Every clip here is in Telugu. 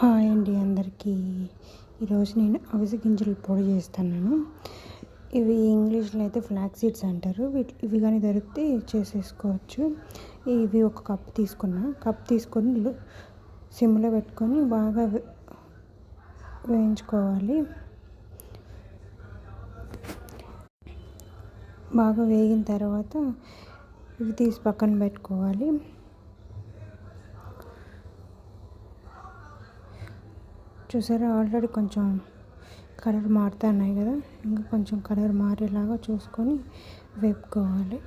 హాయ్ అండి అందరికీ. ఈరోజు నేను అవిసె గింజలు పొడి చేస్తున్నాను. ఇవి ఇంగ్లీష్లో అయితే ఫ్లాక్స్ సీడ్స్ అంటారు. ఇవి కానీ దొరికితే చేసేసుకోవచ్చు. ఇవి ఒక కప్ తీసుకొని సిమ్లో పెట్టుకొని బాగా వేయించుకోవాలి. బాగా వేగిన తర్వాత ఇవి తీసి పక్కన పెట్టుకోవాలి. చూసారా, ఆల్రెడీ కొంచెం కలర్ మారుతున్నాయి కదా, ఇంకా కొంచెం కలర్ మారేలాగా చూసుకొని వేపుకోవాలి.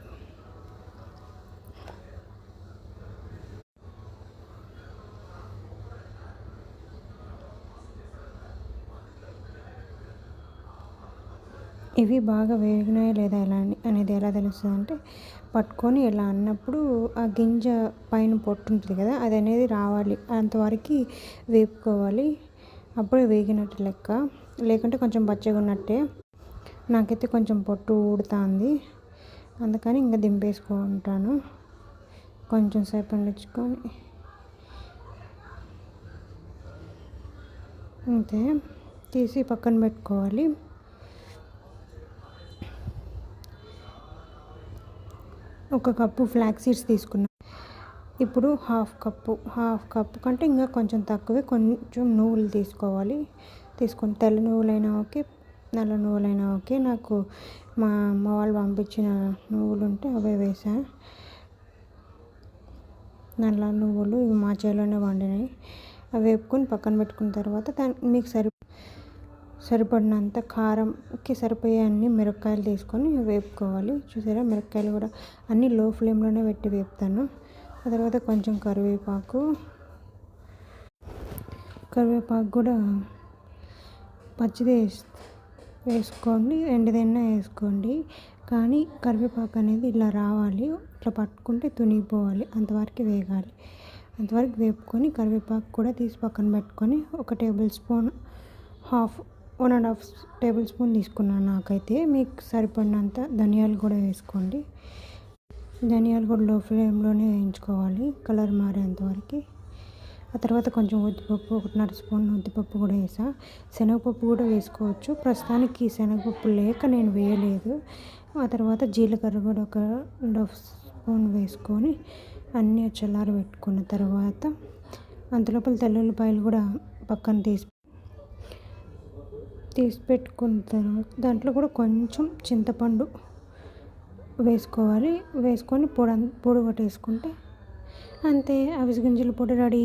ఇవి బాగా వేగినాయా లేదా అనేది ఎలా తెలుస్తుంది అంటే, పట్టుకొని ఇలా అన్నప్పుడు ఆ గింజ పైన పొట్టు ఉంటుంది కదా, అది అనేది రావాలి. అంతవరకు వేపుకోవాలి. అప్పుడే వేగినట్టు లెక్క, లేకుంటే కొంచెం పచ్చగా ఉన్నట్టే. నాకైతే కొంచెం పొట్టు ఊడుతుంది, అందుకని ఇంకా దింపేసుకుంటాను. కొంచెం సేపు ఉంచుకొని అంతే తీసి పక్కన పెట్టుకోవాలి. ఒక కప్పు ఫ్లాక్స్ సీడ్స్ తీసుకున్నాను. ఇప్పుడు హాఫ్ కప్పు కంటే ఇంకా కొంచెం తక్కువే కొంచెం నువ్వులు తీసుకొని తెల్ల నువ్వులైనా ఓకే, నల్ల నువ్వులైనా ఓకే. నాకు మా అమ్మ వాళ్ళు పంపించిన నువ్వులు ఉంటే అవే వేసా. నల్ల నువ్వులు ఇవి మా చేలోనే వండినాయి. అవి వేపుకొని పక్కన పెట్టుకున్న తర్వాత మీకు సరిపడినంత కారంకి సరిపోయే అన్ని మిరపకాయలు తీసుకొని వేపుకోవాలి. చూసారా, మిరపకాయలు కూడా అన్నీ లో ఫ్లేమ్లోనే పెట్టి వేపుతాను. ఆ తర్వాత కొంచెం కరివేపాకు కూడా పచ్చిది వేసుకోండి, ఎండుదైనా వేసుకోండి. కానీ కరివేపాకు అనేది ఇలా రావాలి, ఇట్లా పట్టుకుంటే తునిగిపోవాలి, అంతవరకు వేగాలి. అంతవరకు వేపుకొని కరివేపాకు కూడా తీసి పక్కన పెట్టుకొని ఒక 1.5 టేబుల్ స్పూన్ తీసుకున్నాను. నాకైతే మీకు సరిపడినంత ధనియాలు కూడా వేసుకోండి. ధనియాలు కూడా లో ఫ్లేమ్లోనే వేయించుకోవాలి, కలర్ మారేంతవరకు. ఆ తర్వాత కొంచెం ఉద్దిపప్పు, 1.5 స్పూన్ ఉద్దిపప్పు కూడా వేసా. శనగపప్పు కూడా వేసుకోవచ్చు. ప్రస్తుతానికి శనగపప్పు లేక నేను వేయలేదు. ఆ తర్వాత జీలకర్ర కూడా ఒక 1.5 స్పూన్ వేసుకొని అన్నీ చల్లారి పెట్టుకున్న తర్వాత అంతలోపల తెల్లుల్లిపాయలు కూడా పక్కన తీసి పెట్టుకున్న తర్వాత దాంట్లో కూడా కొంచెం చింతపండు వేసుకొని పొడి కొట్టేసుకుంటే అంతే, అవిసె గింజల పొడి రెడీ.